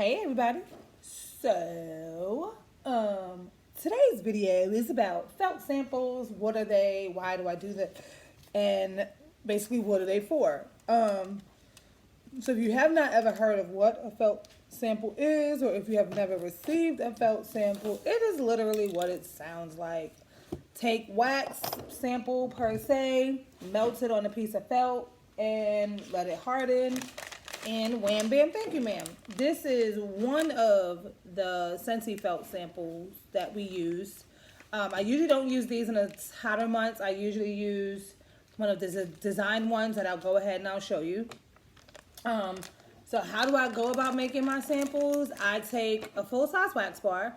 Hey everybody. So, today's video is about felt samples. What are they? Why do I do that? And basically, what are they for? So if you have not ever heard of what a felt sample is, or if you have never received a felt sample, it is literally what it sounds like. Take wax sample per se, melt it on a piece of felt, and let it harden. And wham bam, thank you ma'am. This is one of the Scentsy felt samples that we use. I usually don't use these in the hotter months. I usually use one of the design ones that I'll go ahead and I'll show you. So how do I go about making my samples? I take a full-size wax bar,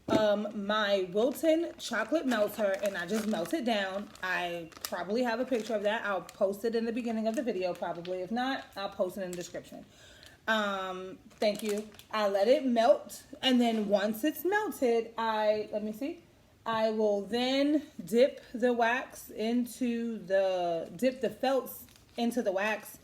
my Wilton chocolate melter, and I just melt it down. I probably have a picture of that. I'll post it in the beginning of the video probably. If not, I'll post it in the description. Thank you. I let it melt, and then once it's melted, I will then dip the felts into the wax,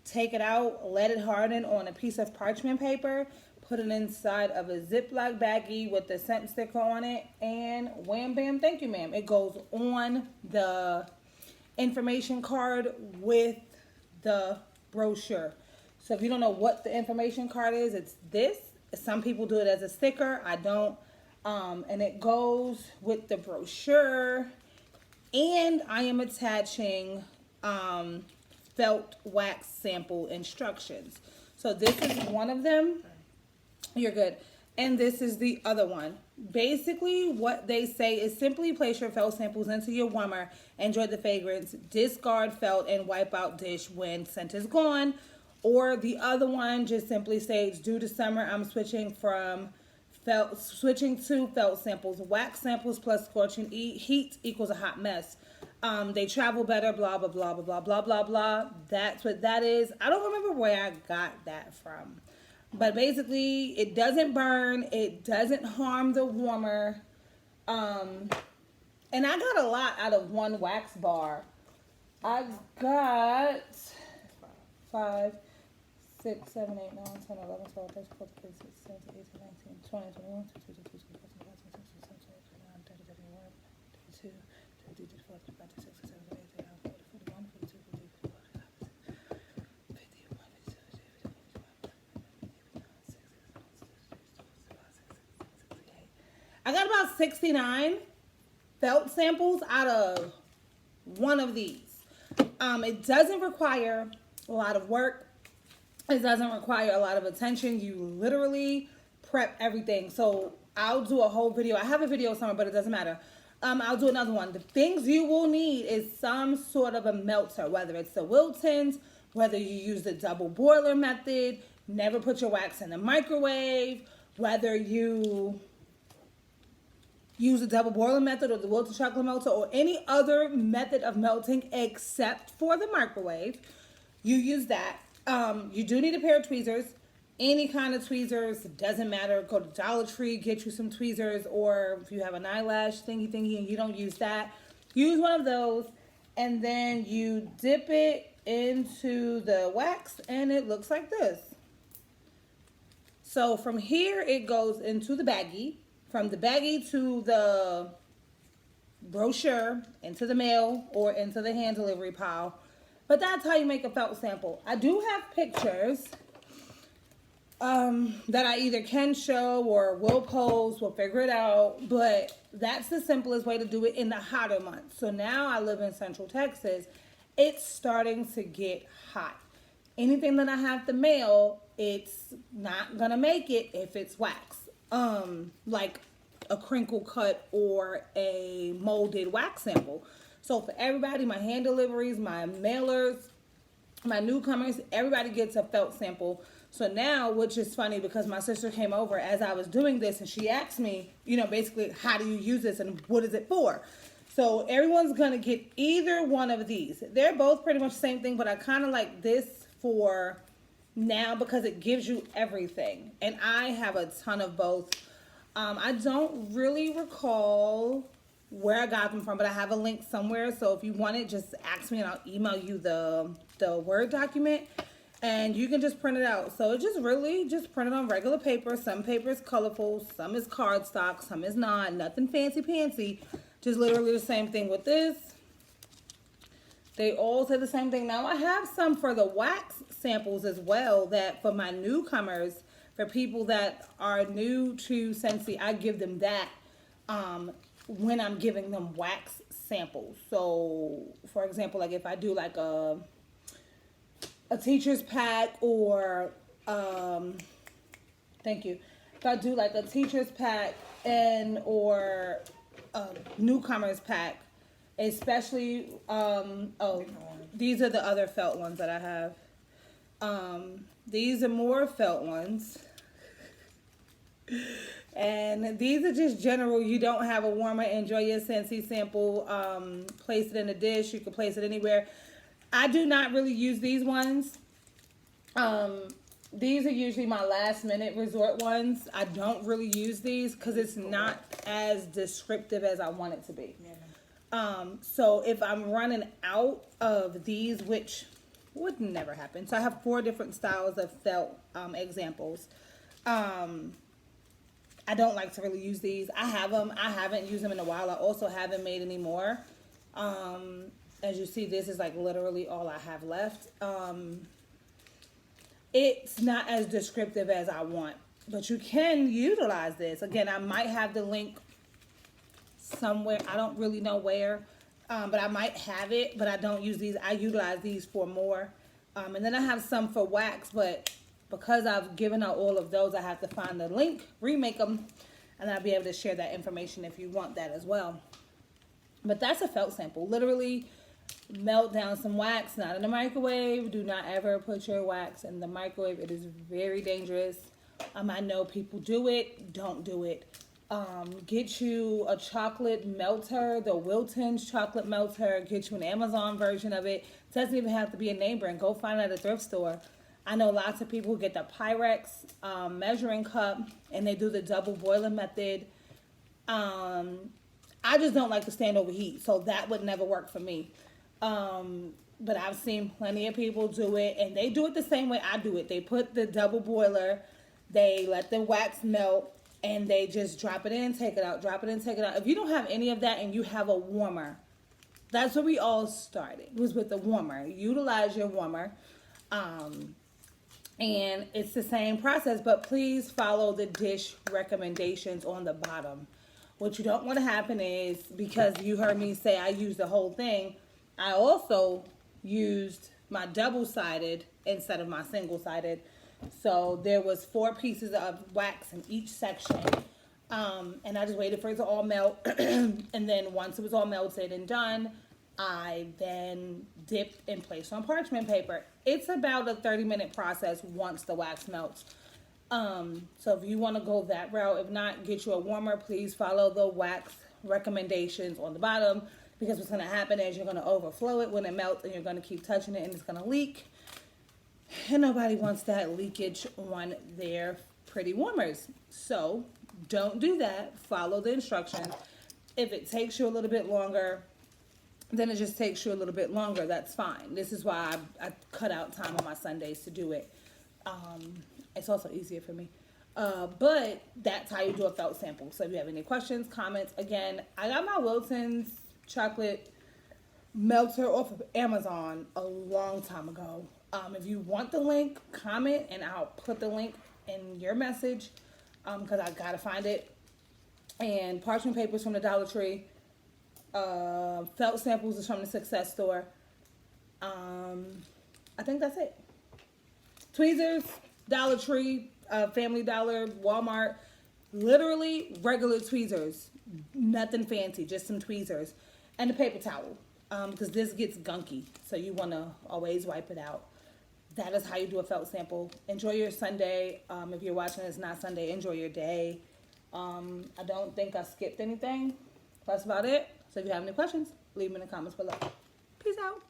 take it out, let it harden on a piece of parchment paper, put it inside of a Ziploc baggie with the scent sticker on it, and wham bam, thank you ma'am. It goes on the information card with the brochure. So if you don't know what the information card is, it's this. Some people do it as a sticker. I don't. And it goes with the brochure, and I am attaching felt wax sample instructions. So this is one of them. You're good. And this is the other one. Basically, what they say is simply place your felt samples into your warmer, enjoy the fragrance, discard felt, and wipe out dish when scent is gone. Or the other one just simply states, due to summer, I'm switching to felt samples. Wax samples plus scorching heat equals a hot mess. They travel better, blah, blah, blah, blah, blah, blah, blah, blah. That's what that is. I don't remember where I got that from. But basically, it doesn't burn. It doesn't harm the warmer. And I got a lot out of one wax bar. I got 5, 6, 7, 8, 9, 10, 11, 12, 13, 14, 15, 16, 17, 18, 19, 20, 21, 22, 23, 24, 25, 26, 27, 28, 29, 30, 31, 32, 33, 34, 35, 36, 37, 38, 39, 40, 41, 42, 43, 44, 45, 50, I got about 69 felt samples out of one of these. It doesn't require a lot of work. It doesn't require a lot of attention. You literally prep everything. So I'll do a whole video. I have a video somewhere, but it doesn't matter. I'll do another one. The things you will need is some sort of a melter, whether it's the Wiltons, whether you use the double boiler method, never put your wax in the microwave, whether you use the double boiler method or the Wilton chocolate melter or any other method of melting except for the microwave. You use that. You do need a pair of tweezers. Any kind of tweezers, doesn't matter. Go to Dollar Tree, get you some tweezers, or if you have an eyelash thingy and you don't use that, use one of those, and then you dip it into the wax, and it looks like this. So from here, it goes into the baggie. From the baggie to the brochure, into the mail, or into the hand delivery pile. But that's how you make a felt sample. I do have pictures that I either can show or will post. We'll figure it out. But that's the simplest way to do it in the hotter months. So now I live in Central Texas. It's starting to get hot. Anything that I have to mail, it's not going to make it if it's wax. Like a crinkle cut or a molded wax sample. So for everybody, my hand deliveries, my mailers, my newcomers, everybody gets a felt sample. So now, which is funny because my sister came over as I was doing this and she asked me, basically, how do you use this and what is it for? So everyone's going to get either one of these. They're both pretty much the same thing, but I kind of like this for now because it gives you everything. And I have a ton of both. I don't really recall where I got them from, but I have a link somewhere. So if you want it, just ask me and I'll email you the Word document. And you can just print it out. So it just really just print it on regular paper. Some paper is colorful, some is cardstock, some is not. Nothing fancy pantsy. Just literally the same thing with this. They all say the same thing. Now I have some for the wax samples as well, that for my newcomers, for people that are new to Scentsy, I give them that when I'm giving them wax samples. So for example, like if I do like a teacher's pack, or thank you, if I do like a teacher's pack and or a newcomers pack, especially oh, these are the other felt ones that I have. These are more felt ones, and these are just general. You don't have a warmer, enjoy your Scentsy sample. Place it in a dish. You can place it anywhere. I do not really use these ones. These are usually my last minute resort ones. I don't really use these because it's not as descriptive as I want it to be. So if I'm running out of these, which would never happen. So I have 4 different styles of felt examples. I don't like to really use these. I have them. I haven't used them in a while. I also haven't made any more. As you see, this is like literally all I have left. It's not as descriptive as I want, but you can utilize this. Again, I might have the link somewhere. I don't really know where, but I might have it, but I don't use these. I utilize these for more. And then I have some for wax, but because I've given out all of those, I have to find the link, remake them, and I'll be able to share that information if you want that as well. But that's a felt sample. Literally melt down some wax, not in the microwave. Do not ever put your wax in the microwave. It is very dangerous. I know people do it. Don't do it. Get you a chocolate melter, the Wilton's chocolate melter. Get you an Amazon version of it. It doesn't even have to be a name brand. Go find it at a thrift store. I know lots of people who get the Pyrex measuring cup, and they do the double boiling method. I just don't like to stand over heat, so that would never work for me. But I've seen plenty of people do it, and they do it the same way I do it. They put the double boiler, they let the wax melt, and they just drop it in, take it out, drop it in, take it out. If you don't have any of that and you have a warmer, that's where we all started, was with the warmer. Utilize your warmer. And it's the same process, but please follow the dish recommendations on the bottom. What you don't want to happen is, because you heard me say I used the whole thing, I also used my double-sided instead of my single-sided. So there was 4 pieces of wax in each section. And I just waited for it to all melt. And then once it was all melted and done, I then dipped and placed on parchment paper. It's about a 30-minute process once the wax melts. So if you want to go that route, if not, get you a warmer. Please follow the wax recommendations on the bottom, because what's going to happen is you're going to overflow it when it melts, and you're going to keep touching it, and it's going to leak. And nobody wants that leakage on their pretty warmers. So don't do that. Follow the instructions. If it takes you a little bit longer, then it just takes you a little bit longer. That's fine. This is why I cut out time on my Sundays to do it. It's also easier for me. But that's how you do a felt sample. So if you have any questions, comments, again, I got my Wilton's chocolate melter off of Amazon a long time ago. If you want the link, comment, and I'll put the link in your message, because I gotta find it. And parchment papers from the Dollar Tree. Felt samples is from the Success Store. I think that's it. Tweezers, Dollar Tree, Family Dollar, Walmart. Literally regular tweezers. Nothing fancy, just some tweezers. And a paper towel, because this gets gunky, so you want to always wipe it out. That is how you do a felt sample. Enjoy your Sunday. If you're watching it's not Sunday, enjoy your day. I don't think I skipped anything. That's about it. So if you have any questions, leave them in the comments below. Peace out.